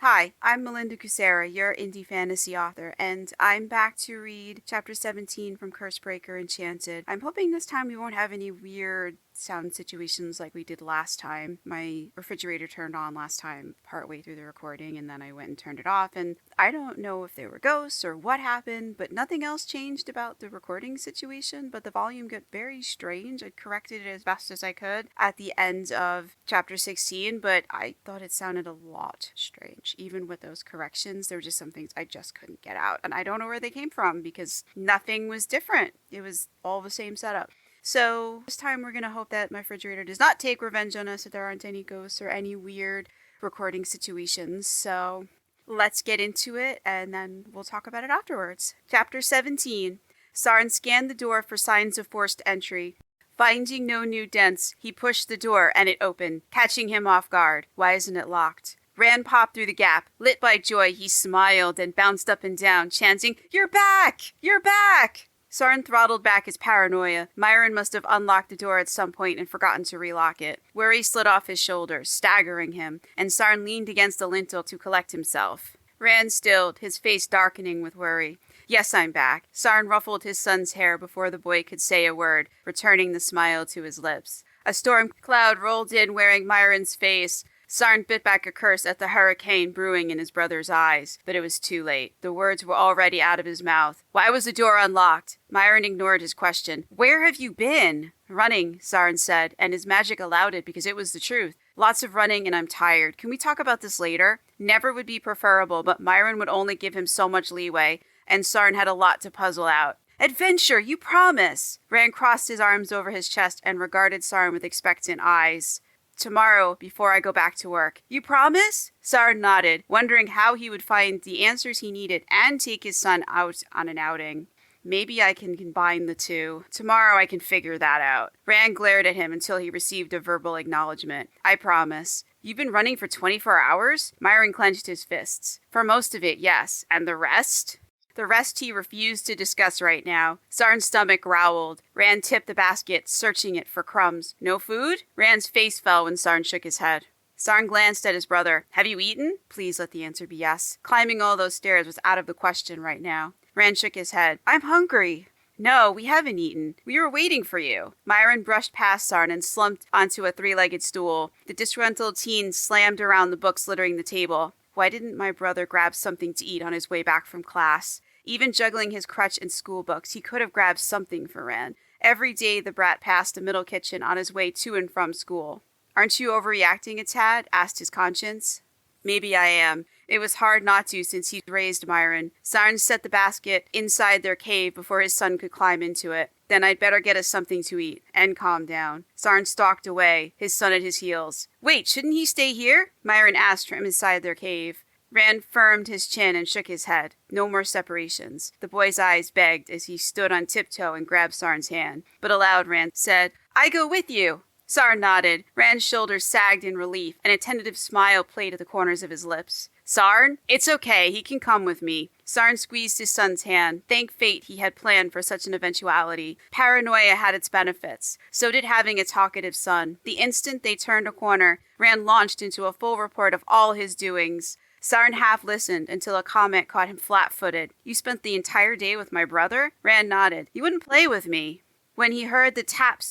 Hi, I'm Melinda Kucsera, your indie fantasy author, and I'm back to read Chapter 17 from Curse Breaker Enchanted. I'm hoping this time we won't have any weird sound situations like we did last time. My refrigerator turned on last time partway through the recording, and then I went and turned it off, and I don't know if there were ghosts or what happened, but nothing else changed about the recording situation, but the volume got very strange. I corrected it as best as I could at the end of Chapter 16, but I thought it sounded a lot strange. Even with those corrections, there were just some things I just couldn't get out, and I don't know where they came from because nothing was different. It was all the same setup. So this time we're going to hope that my refrigerator does not take revenge on us, that there aren't any ghosts or any weird recording situations. So let's get into it, and then we'll talk about it afterwards. Chapter 17. Sarn scanned the door for signs of forced entry. Finding no new dents, he pushed the door and it opened, catching him off guard. Why isn't it locked? Rand popped through the gap. Lit by joy, he smiled and bounced up and down, chanting, "You're back! You're back!" Sarn throttled back his paranoia. Myron must have unlocked the door at some point and forgotten to relock it. Worry slid off his shoulders, staggering him, and Sarn leaned against the lintel to collect himself. Rand stilled, his face darkening with worry. "Yes, I'm back." Sarn ruffled his son's hair before the boy could say a word, returning the smile to his lips. A storm cloud rolled in wearing Myron's face. Sarn bit back a curse at the hurricane brewing in his brother's eyes, but it was too late. The words were already out of his mouth. Why was the door unlocked? Myron ignored his question. "Where have you been?" "Running," Sarn said, and his magic allowed it because it was the truth. "Lots of running and I'm tired. Can we talk about this later?" Never would be preferable, but Myron would only give him so much leeway, and Sarn had a lot to puzzle out. "Adventure, you promise!" Rand crossed his arms over his chest and regarded Sarn with expectant eyes. "Tomorrow, before I go back to work." "You promise?" Sarn nodded, wondering how he would find the answers he needed and take his son out on an outing. "Maybe I can combine the two. Tomorrow I can figure that out." Rand glared at him until he received a verbal acknowledgement. "I promise." "You've been running for 24 hours? Myron clenched his fists. "For most of it, yes. And the rest?" The rest he refused to discuss right now. Sarn's stomach growled. Rand tipped the basket, searching it for crumbs. "No food?" Rand's face fell when Sarn shook his head. Sarn glanced at his brother. "Have you eaten?" Please let the answer be yes. Climbing all those stairs was out of the question right now. Rand shook his head. "I'm hungry." "No, we haven't eaten. We were waiting for you." Myron brushed past Sarn and slumped onto a three-legged stool. The disgruntled teen slammed around the books littering the table. Why didn't my brother grab something to eat on his way back from class? Even juggling his crutch and school books, he could have grabbed something for Rand. Every day the brat passed the middle kitchen on his way to and from school. "Aren't you overreacting a tad?" asked his conscience. "Maybe I am. It was hard not to since he'd raised Myron." Sarn set the basket inside their cave before his son could climb into it. "Then I'd better get us something to eat and calm down." Sarn stalked away, his son at his heels. "Wait, shouldn't he stay here?" Myron asked from inside their cave. Rand firmed his chin and shook his head. No more separations. The boy's eyes begged as he stood on tiptoe and grabbed Sarn's hand. But aloud Rand said, "I go with you." Sarn nodded. Rand's shoulders sagged in relief, and a tentative smile played at the corners of his lips. "Sarn? It's okay, he can come with me." Sarn squeezed his son's hand. Thank fate he had planned for such an eventuality. Paranoia had its benefits. So did having a talkative son. The instant they turned a corner, Rand launched into a full report of all his doings. Sarn half listened until a comment caught him flat-footed. "You spent the entire day with my brother?" Rand nodded. "You wouldn't play with me." When he heard the tap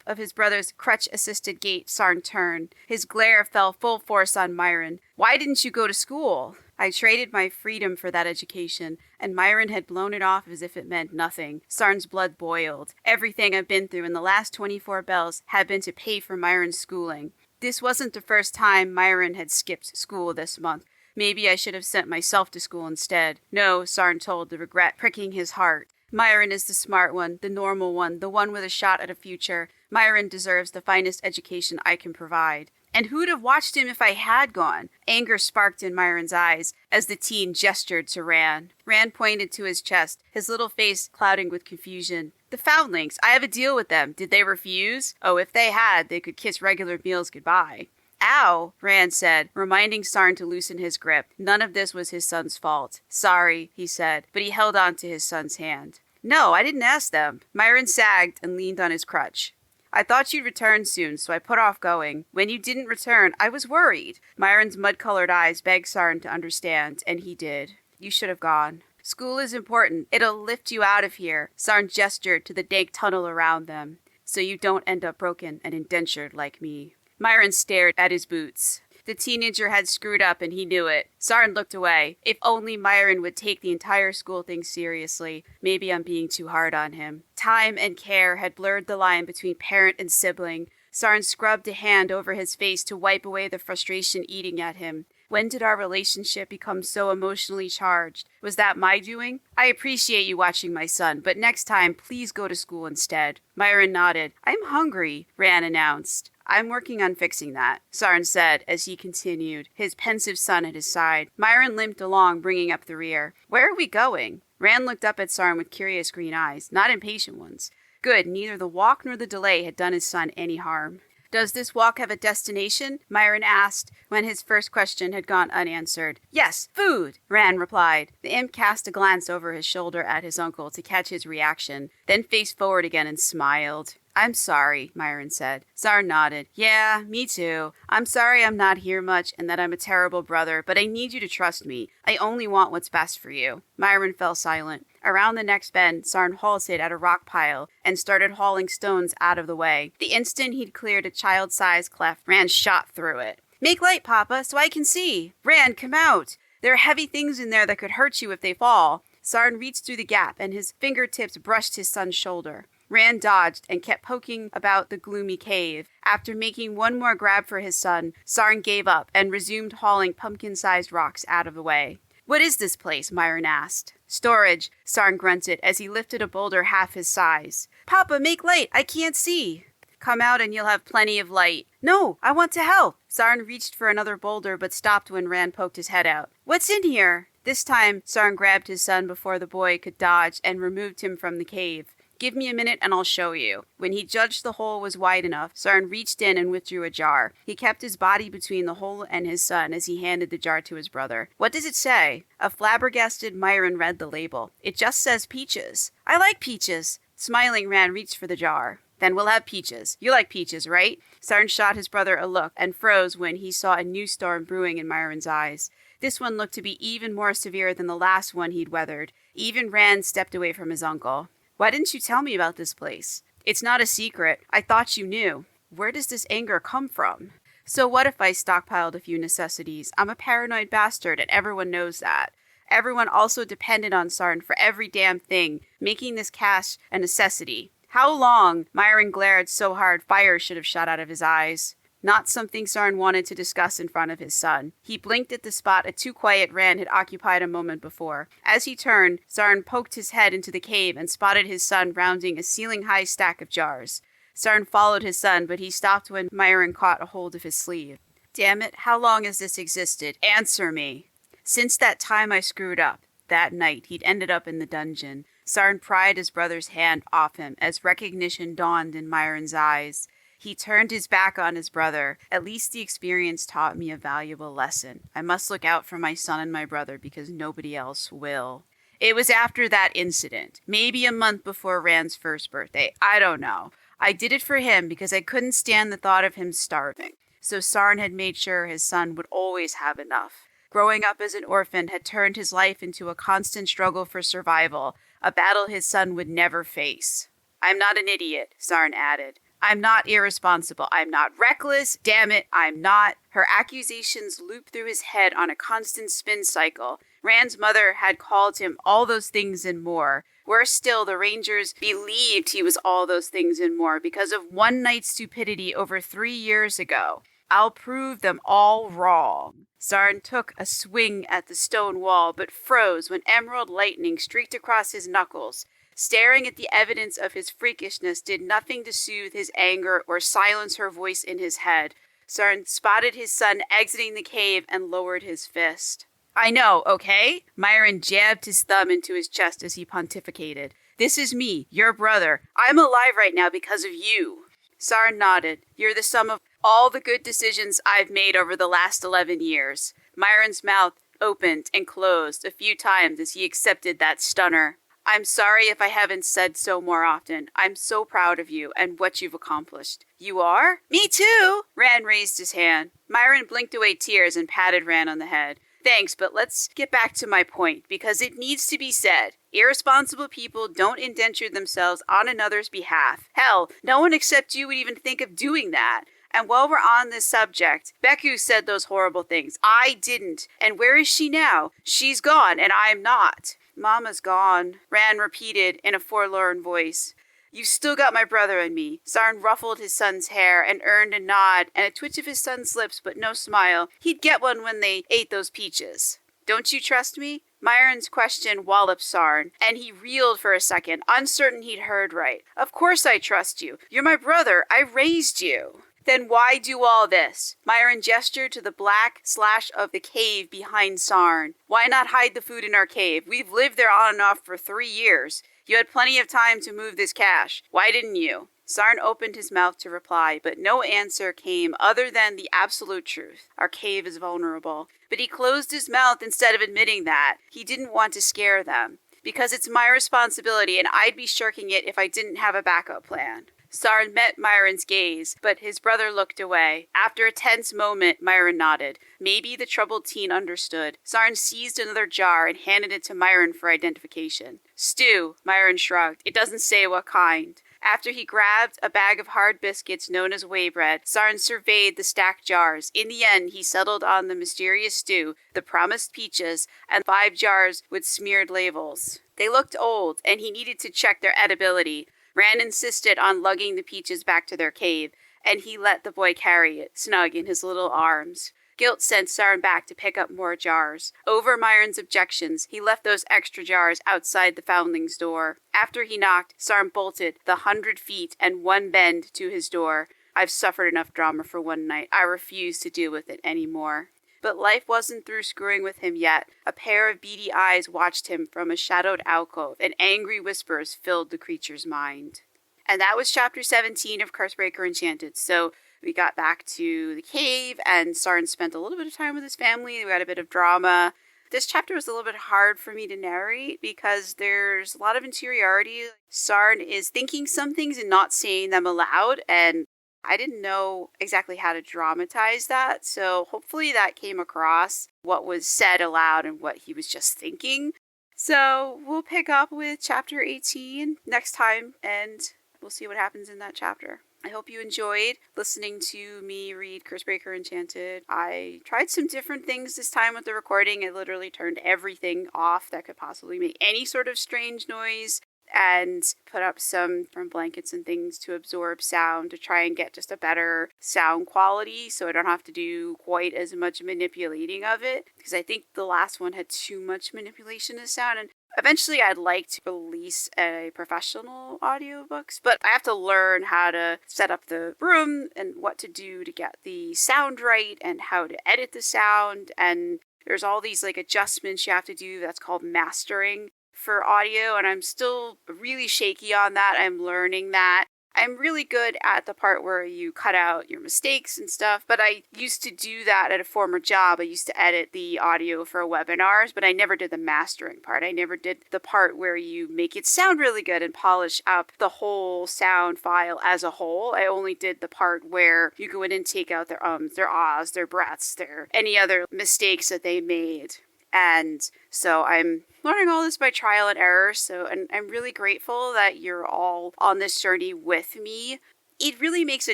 of his brother's crutch-assisted gait, Sarn turned. His glare fell full force on Myron. "Why didn't you go to school?" "I traded my freedom for that education," and Myron had blown it off as if it meant nothing. Sarn's blood boiled. "Everything I've been through in the last 24 bells had been to pay for Myron's schooling. This wasn't the first time Myron had skipped school this month. Maybe I should have sent myself to school instead." "No," Sarn told, the regret pricking his heart. "Myron is the smart one, the normal one, the one with a shot at a future. Myron deserves the finest education I can provide." "And who'd have watched him if I had gone?" Anger sparked in Myron's eyes as the teen gestured to Rand. Rand pointed to his chest, his little face clouding with confusion. "The Foundlings. I have a deal with them. Did they refuse?" "Oh, if they had, they could kiss regular meals goodbye." "Ow," Rand said, reminding Sarn to loosen his grip. None of this was his son's fault. "Sorry," he said, but he held on to his son's hand. "No, I didn't ask them." Myron sagged and leaned on his crutch. I thought you'd return soon, so I put off going. When you didn't return, I was worried. Myron's mud-colored eyes begged Sarn to understand, and he did. You should have gone. School is important. It'll lift you out of here. Sarn gestured to the dank tunnel around them. So you don't end up broken and indentured like me. Myron stared at his boots. The teenager had screwed up and he knew it. Sarn looked away. If only Myron would take the entire school thing seriously. Maybe I'm being too hard on him. Time and care had blurred the line between parent and sibling. Sarn scrubbed a hand over his face to wipe away the frustration eating at him. When did our relationship become so emotionally charged? Was that my doing? I appreciate you watching my son, but next time, please go to school instead. Myron nodded. I'm hungry, Ran announced. I'm working on fixing that, Sarn said as he continued, his pensive son at his side. Myron limped along, bringing up the rear. Where are we going? Ran looked up at Sarn with curious green eyes, not impatient ones. Good, neither the walk nor the delay had done his son any harm. Does this walk have a destination? Myron asked when his first question had gone unanswered. Yes, food, Ran replied. The imp cast a glance over his shoulder at his uncle to catch his reaction, then faced forward again and smiled. I'm sorry, Myron said. Sarn nodded. Yeah, me too. I'm sorry I'm not here much and that I'm a terrible brother, but I need you to trust me. I only want what's best for you. Myron fell silent. Around the next bend, Sarn halted at a rock pile and started hauling stones out of the way. The instant he'd cleared a child-sized cleft, Ran shot through it. Make light, Papa, so I can see. Ran, come out. There are heavy things in there that could hurt you if they fall. Sarn reached through the gap and his fingertips brushed his son's shoulder. Ran dodged and kept poking about the gloomy cave. After making one more grab for his son, Sarn gave up and resumed hauling pumpkin-sized rocks out of the way. What is this place? Myron asked. Storage, Sarn grunted as he lifted a boulder half his size. Papa, make light! I can't see! Come out and you'll have plenty of light. No, I want to help! Sarn reached for another boulder but stopped when Ran poked his head out. What's in here? This time, Sarn grabbed his son before the boy could dodge and removed him from the cave. Give me a minute and I'll show you. When he judged the hole was wide enough, Sarn reached in and withdrew a jar. He kept his body between the hole and his son as he handed the jar to his brother. What does it say? A flabbergasted Myron read the label. It just says peaches. I like peaches. Smiling, Ran reached for the jar. Then we'll have peaches. You like peaches, right? Sarn shot his brother a look and froze when he saw a new storm brewing in Myron's eyes. This one looked to be even more severe than the last one he'd weathered. Even Ran stepped away from his uncle. Why didn't you tell me about this place? It's not a secret. I thought you knew. Where does this anger come from? So what if I stockpiled a few necessities? I'm a paranoid bastard and everyone knows that. Everyone also depended on Sarn for every damn thing, making this cache a necessity. How long? Myron glared so hard fire should have shot out of his eyes. Not something Sarn wanted to discuss in front of his son. He blinked at the spot a too-quiet Ran had occupied a moment before. As he turned, Sarn poked his head into the cave and spotted his son rounding a ceiling-high stack of jars. Sarn followed his son, but he stopped when Myron caught a hold of his sleeve. Damn it, how long has this existed? Answer me. Since that time I screwed up. That night, he'd ended up in the dungeon. Sarn pried his brother's hand off him as recognition dawned in Myron's eyes. He turned his back on his brother. At least the experience taught me a valuable lesson. I must look out for my son and my brother because nobody else will. It was after that incident, maybe a month before Ran's first birthday. I don't know. I did it for him because I couldn't stand the thought of him starving. So Sarn had made sure his son would always have enough. Growing up as an orphan had turned his life into a constant struggle for survival, a battle his son would never face. I'm not an idiot, Sarn added. I'm not irresponsible. I'm not reckless. Damn it, I'm not. Her accusations looped through his head on a constant spin cycle. Ran's mother had called him all those things and more. Worse still, the Rangers believed he was all those things and more because of one night's stupidity over 3 years ago. I'll prove them all wrong. Sarn took a swing at the stone wall, but froze when emerald lightning streaked across his knuckles. Staring at the evidence of his freakishness did nothing to soothe his anger or silence her voice in his head. Sarn spotted his son exiting the cave and lowered his fist. I know, okay? Myron jabbed his thumb into his chest as he pontificated. This is me, your brother. I'm alive right now because of you. Sarn nodded. You're the sum of all the good decisions I've made over the last 11 years. Myron's mouth opened and closed a few times as he accepted that stunner. I'm sorry if I haven't said so more often. I'm so proud of you and what you've accomplished. You are? Me too! Ran raised his hand. Myron blinked away tears and patted Ran on the head. Thanks, but let's get back to my point, because it needs to be said. Irresponsible people don't indenture themselves on another's behalf. Hell, no one except you would even think of doing that. And while we're on this subject, Beku said those horrible things. I didn't. And where is she now? She's gone, and I'm not. Mama's gone, Ran repeated in a forlorn voice. You've still got my brother and me. Sarn ruffled his son's hair and earned a nod and a twitch of his son's lips, but no smile. He'd get one when they ate those peaches. Don't you trust me? Myron's question walloped Sarn, and he reeled for a second, uncertain he'd heard right. Of course I trust you. You're my brother. I raised you. Then why do all this? Myron gestured to the black slash of the cave behind Sarn. Why not hide the food in our cave? We've lived there on and off for 3 years. You had plenty of time to move this cache. Why didn't you? Sarn opened his mouth to reply, but no answer came other than the absolute truth. Our cave is vulnerable. But he closed his mouth instead of admitting that. He didn't want to scare them. Because it's my responsibility, and I'd be shirking it if I didn't have a backup plan. Sarn met Myron's gaze, but his brother looked away. After a tense moment, Myron nodded. Maybe the troubled teen understood. Sarn seized another jar and handed it to Myron for identification. Stew, Myron shrugged. It doesn't say what kind. After he grabbed a bag of hard biscuits known as whey bread, Sarn surveyed the stacked jars. In the end, he settled on the mysterious stew, the promised peaches, and 5 jars with smeared labels. They looked old, and he needed to check their edibility. Ran insisted on lugging the peaches back to their cave, and he let the boy carry it, snug in his little arms. Guilt sent Sarn back to pick up more jars. Over Myron's objections, he left those extra jars outside the foundling's door. After he knocked, Sarn bolted the 100 feet and 1 bend to his door. I've suffered enough drama for one night. I refuse to deal with it anymore. But life wasn't through screwing with him yet. A pair of beady eyes watched him from a shadowed alcove, and angry whispers filled the creature's mind. And that was chapter 17 of Curse Breaker Enchanted. So we got back to the cave, and Sarn spent a little bit of time with his family. We got a bit of drama. This chapter was a little bit hard for me to narrate because there's a lot of interiority. Sarn is thinking some things and not saying them aloud, and I didn't know exactly how to dramatize that, so hopefully that came across what was said aloud and what he was just thinking. So we'll pick up with chapter 18 next time, and we'll see what happens in that chapter. I hope you enjoyed listening to me read Curse Breaker Enchanted. I tried some different things this time with the recording. I literally turned everything off that could possibly make any sort of strange noise, and put up some different blankets and things to absorb sound to try and get just a better sound quality so I don't have to do quite as much manipulating of it, because I think the last one had too much manipulation of sound, and eventually I'd like to release a professional audiobooks, but I have to learn how to set up the room and what to do to get the sound right and how to edit the sound, and there's all these adjustments you have to do that's called mastering for audio, and I'm still really shaky on that. I'm learning that. I'm really good at the part where you cut out your mistakes and stuff, but I used to do that at a former job. I used to edit the audio for webinars, but I never did the mastering part. I never did the part where you make it sound really good and polish up the whole sound file as a whole. I only did the part where you go in and take out their ums, their ahs, their breaths, their any other mistakes that they made. And so I'm learning all this by trial and error. And I'm really grateful that you're all on this journey with me. It really makes a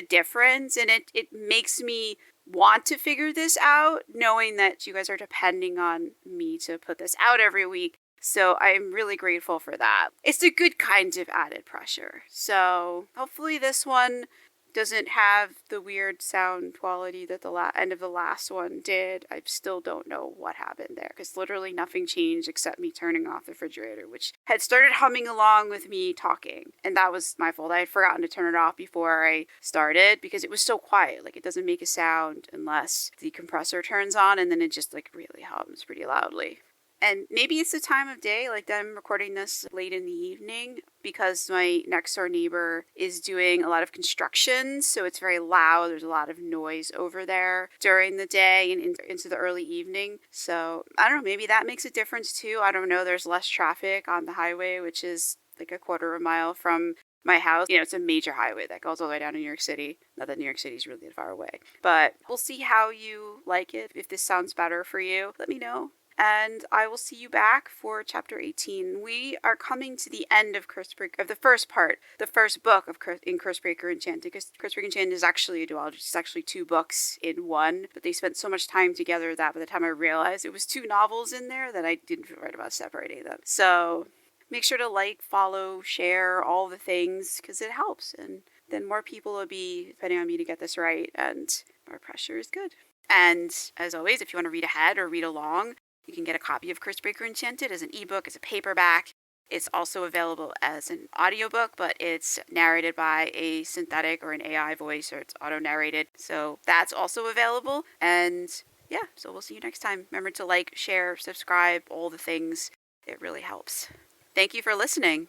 difference, and it makes me want to figure this out, knowing that you guys are depending on me to put this out every week. So I'm really grateful for that. It's a good kind of added pressure. So hopefully this one doesn't have the weird sound quality that the end of the last one did. I still don't know what happened there, because literally nothing changed except me turning off the refrigerator, which had started humming along with me talking. And that was my fault. I had forgotten to turn it off before I started because it was so quiet. It doesn't make a sound unless the compressor turns on, and then it just really hums pretty loudly. And maybe it's the time of day, like I'm recording this late in the evening because my next door neighbor is doing a lot of construction. So it's very loud. There's a lot of noise over there during the day and into the early evening. So I don't know, maybe that makes a difference too. I don't know. There's less traffic on the highway, which is like a quarter of a mile from my house. You know, it's a major highway that goes all the way down to New York City. Not that New York City is really that far away, but we'll see how you like it. If this sounds better for you, let me know. And I will see you back for chapter 18. We are coming to the end of Curse Breaker, of the first part, the first book of Curse Breaker Enchanted. Because Curse Breaker Enchanted is actually a duology. It's actually 2 books in one, but they spent so much time together that by the time I realized it was 2 novels in there that I didn't feel right about separating them. So make sure to like, follow, share, all the things, because it helps. And then more people will be depending on me to get this right, and more pressure is good. And as always, if you want to read ahead or read along, you can get a copy of Curse Breaker Enchanted as an ebook, as a paperback. It's also available as an audiobook, but it's narrated by a synthetic or an AI voice, or it's auto-narrated. So that's also available. And yeah, so we'll see you next time. Remember to like, share, subscribe, all the things. It really helps. Thank you for listening.